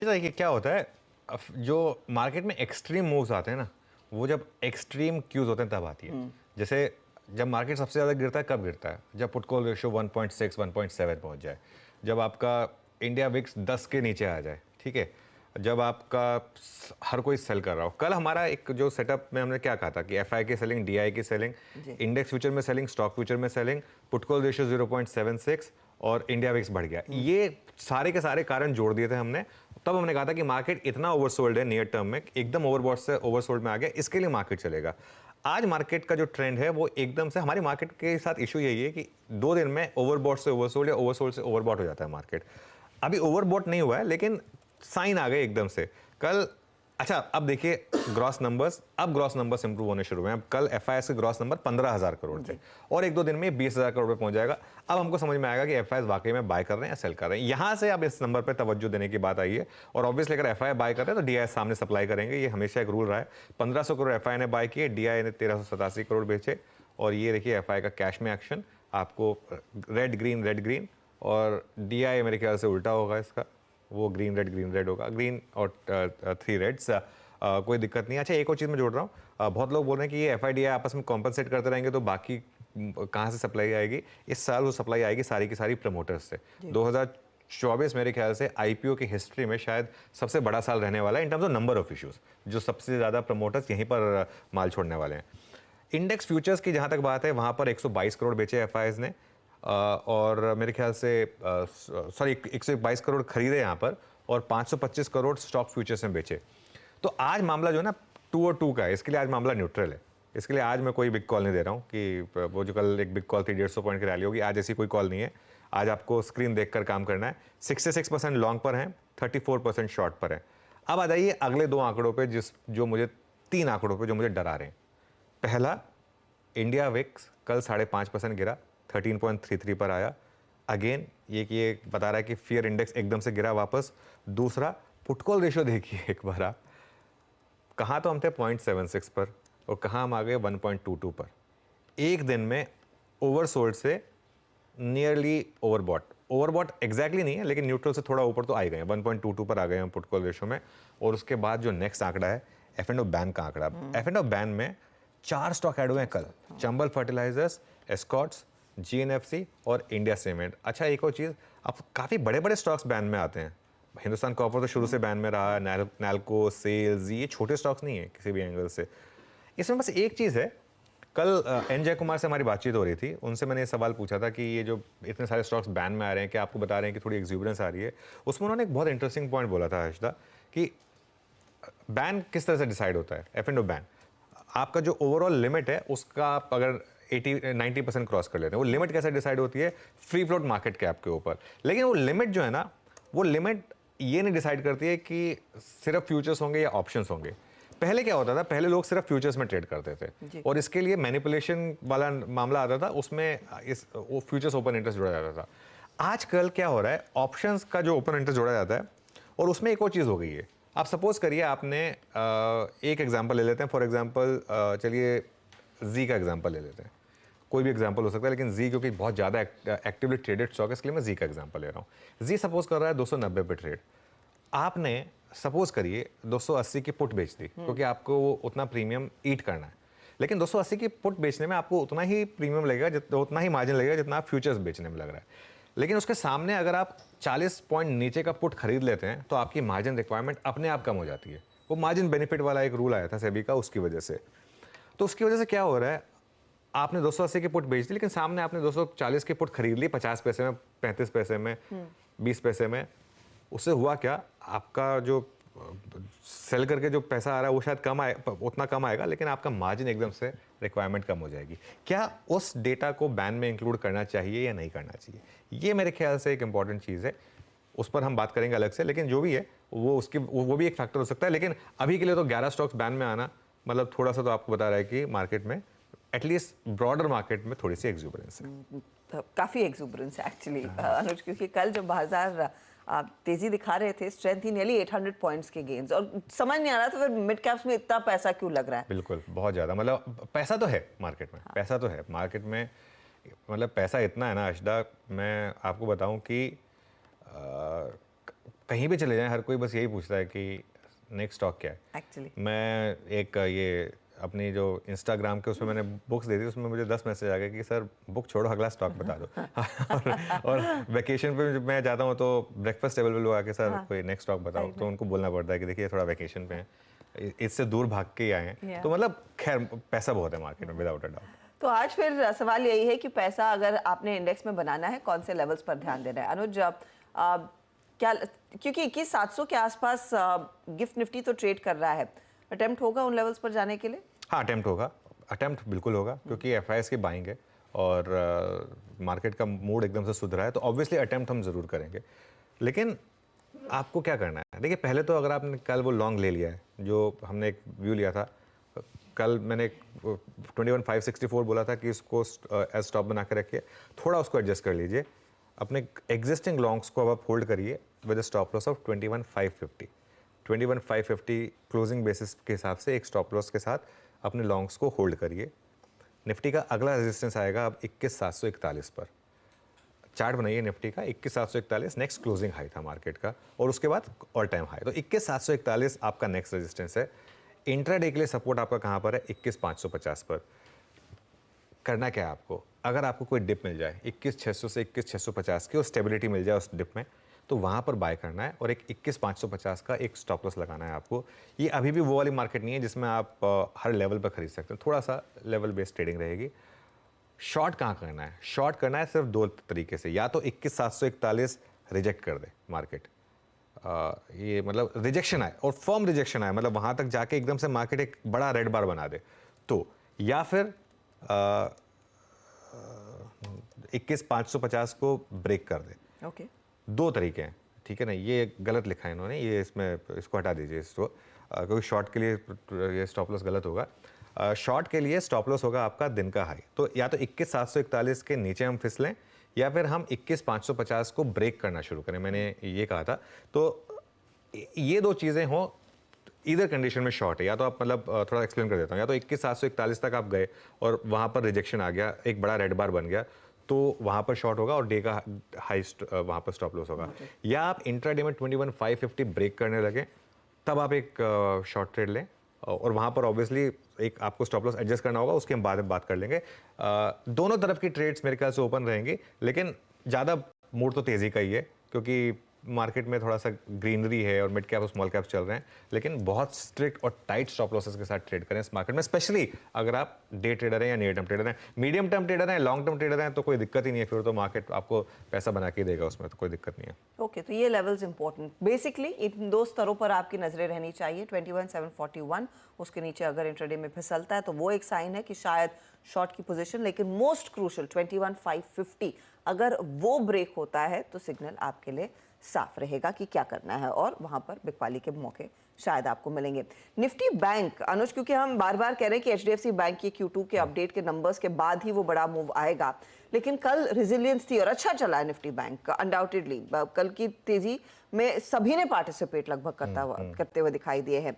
देखिए क्या होता है, जो मार्केट में एक्सट्रीम मूव्स आते हैं ना, वो जब एक्सट्रीम क्यूज होते हैं तब आती है। जैसे जब मार्केट सबसे ज़्यादा गिरता है, कब गिरता है? जब पुट कॉल रेशियो 1.6 1.7 पहुंच जाए, जब आपका इंडिया विक्स 10 के नीचे आ जाए, ठीक है, जब आपका हर कोई सेल कर रहा हो। कल हमारा एक जो सेटअप में हमने क्या कहा था कि एफ आई की सेलिंग, डी आई की सेलिंग, जी। इंडेक्स फ्यूचर में सेलिंग, स्टॉक फ्यूचर में सेलिंग, पुट कॉल रेशियो 0.76 और इंडिया विक्स बढ़ गया। ये सारे के सारे कारण जोड़ दिए थे हमने। तब हमने कहा था कि मार्केट इतना ओवरसोल्ड है नियर टर्म में, एकदम ओवरबॉट से ओवरसोल्ड में आ गया, इसके लिए मार्केट चलेगा। आज मार्केट का जो ट्रेंड है वो एकदम से, हमारी मार्केट के साथ इशू यही है कि 2 दिन में ओवरबॉट से ओवरसोल्ड या ओवरसोल्ड से ओवरबॉट हो जाता है मार्केट। अभी ओवरबॉट नहीं हुआ है, लेकिन साइन आ गए एकदम से कल। अच्छा, अब देखिए ग्रॉस नंबर्स, अब ग्रॉस नंबर्स इंप्रूव होने शुरू हुए हैं। अब कल एफआईएस के ग्रॉस नंबर 15,000 करोड़ थे और 1-2 दिन में 20,000 करोड़ पे पहुंच जाएगा। अब हमको समझ में आएगा कि एफआईएस वाकई में बाय कर रहे हैं या सेल कर रहे हैं। यहां से अब इस नंबर पे तवज्जो देने की बात आई है। और ऑब्वियसली अगर एफआई बाय कर रहे हैं तो डीआई सामने सप्लाई करेंगे, ये हमेशा एक रूल रहा है। 1500 करोड़ एफआई ने बाय किए, डीआई ने 1387 करोड़ बेचे। और ये देखिए एफआई का कैश में एक्शन, आपको रेड ग्रीन, और डीआई मेरे ख्याल से उल्टा होगा इसका, वो ग्रीन रेड होगा, ग्रीन और 3 रेड्स। कोई दिक्कत नहीं। अच्छा, एक और चीज़ मैं जोड़ रहा हूँ, बहुत लोग बोल रहे हैं कि ये एफआईडीआई आपस में कॉम्पनसेट करते रहेंगे तो बाकी कहाँ से सप्लाई आएगी? इस साल वो सप्लाई आएगी सारी की सारी प्रमोटर्स से। 2024 मेरे ख्याल से आईपीओ की हिस्ट्री में शायद सबसे बड़ा साल रहने वाला है in terms of number of issues, जो सबसे ज़्यादा प्रमोटर्स यहीं पर माल छोड़ने वाले हैं। इंडेक्स फ्यूचर्स की जहाँ तक बात है, वहाँ पर 122 करोड़ बेचे एफआईएस ने, और मेरे ख्याल से सॉरी 122 करोड़ खरीदे यहाँ पर, और 525 करोड़ स्टॉक फ्यूचर्स में बेचे। तो आज मामला जो है ना 2 और 2 का है, इसके लिए आज मामला न्यूट्रल है। इसके लिए आज मैं कोई बिग कॉल नहीं दे रहा हूँ कि वो जो कल एक बिग कॉल थी 150 पॉइंट की रैली होगी, आज ऐसी कोई कॉल नहीं है। आज आपको स्क्रीन देखकर काम करना है। 66% लॉन्ग पर है, 34% शॉर्ट पर है। अब आ जाइए अगले 2 आंकड़ों पे, जो मुझे 3 आंकड़ों पे जो मुझे डरा रहे हैं। पहला, इंडिया विक्स कल 5.5% गिरा, 13.33 पर आया। अगेन ये बता रहा है कि फियर इंडेक्स एकदम से गिरा वापस। दूसरा, पुट कॉल रेशियो देखिए एक बार आप, कहाँ तो हम थे 0.76 पर और कहाँ हम आ गए 1.22 पर। एक दिन में ओवरसोल्ड से नियरली ओवरबॉट एग्जैक्टली नहीं है, लेकिन न्यूट्रल से थोड़ा ऊपर तो आ गए, 1.22 पर आ गए हम पुट कॉल रेशियो में। और उसके बाद जो नेक्स्ट आंकड़ा है एफ एंड ऑफ बैन का आंकड़ा। एफ एंड ऑफ बैन में 4 स्टॉक ऐड हुए हैं कल, चंबल फर्टिलाइजर्स, एस्कॉट्स, जीएनएफसी और इंडिया सीमेंट। अच्छा, एक और चीज़, अब काफ़ी बड़े बड़े स्टॉक्स बैन में आते हैं। हिंदुस्तान कॉपर तो शुरू से बैन में रहा है, नैल्को, सेल्स, ये छोटे स्टॉक्स नहीं है किसी भी एंगल से। इसमें बस एक चीज़ है, कल एन जय कुमार से हमारी बातचीत हो रही थी, उनसे मैंने ये सवाल पूछा था कि ये जो इतने सारे स्टॉक्स बैन में आ रहे हैं, क्या आपको बता रहे हैं कि थोड़ी एक्सूबरेंस आ रही है? उसमें उन्होंने एक बहुत इंटरेस्टिंग पॉइंट बोला था हर्षदा, कि बैन किस तरह से डिसाइड होता है। एफ एंड ओ बैन, आपका जो ओवरऑल लिमिट है उसका आप अगर 80-90% क्रॉस कर लेते हैं, वो लिमिट कैसे डिसाइड होती है? फ्री फ्लोट मार्केट कैप के ऊपर। लेकिन वो लिमिट जो है ना, वो लिमिट ये नहीं डिसाइड करती है कि सिर्फ फ्यूचर्स होंगे या ऑप्शंस होंगे। पहले क्या होता था, पहले लोग सिर्फ फ्यूचर्स में ट्रेड करते थे और इसके लिए मैनिपुलेशन वाला मामला आता था, उसमें वो फ्यूचर्स ओपन इंटरेस्ट जोड़ा जाता था। आजकल क्या हो रहा है, ऑप्शंस का जो ओपन इंटरेस्ट जोड़ा जाता है, और उसमें एक और चीज़ हो गई है। आप सपोज करिए, आपने एक एग्जांपल ले लेते हैं, फॉर एग्जांपल चलिए जी का एग्जांपल ले लेते हैं, कोई भी एग्जांपल हो सकता है, लेकिन जी क्योंकि बहुत ज़्यादा एक्टिवली ट्रेडेड स्टॉक है, इसलिए मैं जी का एग्जांपल ले रहा हूँ। जी सपोज कर रहा है 290 पे ट्रेड, आपने सपोज करिए 280 की पुट बेच दी, क्योंकि आपको उतना प्रीमियम ईट करना है। लेकिन 280 की पुट बेचने में आपको उतना ही प्रीमियम लगेगा, उतना ही मार्जिन लगेगा जितना आप फ्यूचर्स बेचने में लग रहा है। लेकिन उसके सामने अगर आप 40 पॉइंट नीचे का पुट खरीद लेते हैं तो आपकी मार्जिन रिक्वायरमेंट अपने आप कम हो जाती है। वो मार्जिन बेनिफिट वाला एक रूल आया था सेबी का, उसकी वजह से। तो उसकी वजह से क्या हो रहा है, आपने 280 की पुट बेच दी, लेकिन सामने आपने 240 की पुट खरीद ली 50 पैसे में, 35 पैसे में, 20 पैसे में। उससे हुआ क्या, आपका जो सेल करके जो पैसा आ रहा है वो शायद कम आए, उतना कम आएगा, लेकिन आपका मार्जिन एकदम से रिक्वायरमेंट कम हो जाएगी। क्या उस डेटा को बैन में इंक्लूड करना चाहिए या नहीं करना चाहिए? ये मेरे ख्याल से एक इंपॉर्टेंट चीज़ है, उस पर हम बात करेंगे अलग से। लेकिन जो भी है वो भी एक फैक्टर हो सकता है। लेकिन अभी के लिए तो 11 स्टॉक्स बैन में आना मतलब थोड़ा सा तो आपको बता रहा है कि मार्केट में, एटलीस्ट ब्रॉडर मार्केट में, थोड़ी सी एक्सूबरेंस है। काफ़ी एक्सूबरेंस है एक्चुअली अनुज, क्योंकि कल जब बाजार तेजी दिखा रहे थे, स्ट्रेंथ ही नियरली 800 पॉइंट्स के गेन्स, और समझ नहीं आ रहा था फिर मिड कैप्स में इतना पैसा क्यों लग रहा है। बिल्कुल, बहुत ज़्यादा, मतलब पैसा तो है मार्केट में, पैसा तो है मार्केट में, मतलब पैसा इतना है ना अशदा, मैं आपको बताऊं कि कहीं भी चले जाएं हर कोई बस यही पूछता है कि नेक्स्ट स्टॉक क्या है। एक्चुअली मैं एक ये अपनी जो इंस्टाग्राम के उसमें मैंने बुक्स दे दी, उसमें मुझे 10 मैसेज आ गए कि सर बुक छोड़ो अगला स्टॉक बता दो। और वेकेशन पे जब मैं जाता हूँ तो ब्रेकफास्ट टेबल पे लोग आके सर कोई नेक्स्ट स्टॉक बताओ, तो उनको बोलना पड़ता है कि देखिए थोड़ा वेकेशन पे हैं, इससे दूर भाग के ही आए हैं। Yeah. तो मतलब खैर पैसा बहुत है मार्केट में विदाउट अ डाउट। तो आज फिर सवाल यही है कि पैसा अगर आपने इंडेक्स में बनाना है कौन से लेवल्स पर ध्यान देना है। अनुज, क्या, क्योंकि 21,700 के आसपास गिफ्ट निफ्टी तो ट्रेड कर रहा है, अटेम्प्ट होगा उन लेवल्स पर जाने के लिए? हाँ, अटेम्प्ट बिल्कुल होगा, क्योंकि एफआईएस की बाइंग है और मार्केट का मूड एकदम से सुधरा है, तो ऑब्वियसली अटेम्प्ट हम जरूर करेंगे। लेकिन आपको क्या करना है, देखिए पहले तो अगर आपने कल वो लॉन्ग ले लिया है, जो हमने एक व्यू लिया था कल, मैंने 21,564 बोला था कि इसको एज स्टॉप बना के रखिए, थोड़ा उसको एडजस्ट कर लीजिए, अपने एग्जिस्टिंग लॉन्ग्स को अब आप होल्ड करिए with a stop loss of 21,550। 21,550 closing basis के हिसाब से एक स्टॉप लॉस के साथ अपने लॉन्ग्स को होल्ड करिए। निफ्टी का अगला रेजिस्टेंस आएगा अब 21,741 पर। चार्ट बनाइए निफ्टी का, 21,741 नेक्स्ट क्लोजिंग हाई था मार्केट का, और उसके बाद ऑल टाइम हाई, तो 21,741 आपका नेक्स्ट रेजिस्टेंस है। इंट्राडे के लिए सपोर्ट आपका कहाँ पर है? 21,550 पर। करना क्या है आपको, अगर आपको कोई डिप मिल जाए 21,600 से 21,650 की और स्टेबिलिटी मिल जाए उस डिप में, तो वहाँ पर बाय करना है और एक 21,550 का एक स्टॉप लॉस लगाना है आपको। ये अभी भी वो वाली मार्केट नहीं है जिसमें आप हर लेवल पर खरीद सकते हैं, थोड़ा सा लेवल बेस्ड ट्रेडिंग रहेगी। शॉर्ट कहाँ करना है? शॉर्ट करना है सिर्फ दो तरीके से, या तो 21,741 रिजेक्ट कर दे मार्केट, ये मतलब रिजेक्शन आए और फर्म रिजेक्शन आए, मतलब वहाँ तक जाके एकदम से मार्केट एक बड़ा रेड बार बना दे, तो या फिर 21,550 को ब्रेक कर दे। ओके, दो तरीके हैं, ठीक है ना? ये गलत लिखा है इन्होंने, ये इसमें इसको हटा दीजिए इसको, क्योंकि शॉर्ट के लिए ये स्टॉप लॉस गलत होगा। शॉर्ट के लिए स्टॉप लॉस होगा आपका दिन का हाई, तो या तो 21,741 के नीचे हम फिसलें, या फिर हम 21,550 को ब्रेक करना शुरू करें, मैंने ये कहा था। तो ये दो चीज़ें हों, इधर कंडीशन में शॉर्ट है, या तो आप मतलब थोड़ा एक्सप्लेन कर देता हूँ, या तो 21,741 तक आप गए और वहाँ पर रिजेक्शन आ गया, एक बड़ा रेड बार बन गया, तो वहाँ पर शॉर्ट होगा और डे का हाई वहाँ पर स्टॉप लॉस होगा। या आप इंट्राडे में 21,550 ब्रेक करने लगे, तब आप एक शॉर्ट ट्रेड लें, और वहाँ पर ऑब्वियसली एक आपको स्टॉप लॉस एडजस्ट करना होगा, उसके हम बाद में बात कर लेंगे। दोनों तरफ की ट्रेड्स मेरे ख्याल से ओपन रहेंगी, लेकिन ज़्यादा मूड तो तेज़ी का ही है, क्योंकि मार्केट में थोड़ा सा ग्रीनरी है और मिड कैप और स्मॉल कैप चल रहे हैं, लेकिन बहुत स्ट्रिक्ट और टाइट स्टॉप लॉसेस के साथ ट्रेड करें इस मार्केट में, स्पेशली अगर आप डे ट्रेडर हैं या नियर टर्म ट्रेडर हैं। मीडियम टर्म ट्रेडर हैं, लॉन्ग टर्म ट्रेडर हैं, तो कोई दिक्कत ही नहीं है, फिर तो मार्केट आपको पैसा बना के देगा, उसमें तो कोई दिक्कत नहीं है। ओके, तो ये लेवल्स इंपॉर्टेंट, बेसिकली इन दो स्तरों पर आपकी नजरें रहनी चाहिए। 21,741, उसके नीचे अगर इंट्राडे में फिसलता है तो वो एक साइन है कि शायद शॉर्ट की पोजीशन, लेकिन मोस्ट क्रूशल 21,550 अगर वो ब्रेक होता है तो सिग्नल आपके लिए साफ रहेगा कि क्या करना है, और वहां पर बिकवाली के मौके शायद आपको मिलेंगे। निफ्टी बैंक, अनुज, क्योंकि हम बार बार कह रहे हैं कि एचडीएफसी बैंक के Q2 के अपडेट के नंबर्स के बाद ही वो बड़ा मूव आएगा, लेकिन कल रेजिलियंस थी और अच्छा चला है निफ्टी बैंक अनडाउटेडली। कल की तेजी में सभी ने पार्टिसिपेट लगभग करते हुए दिखाई दिए हैं।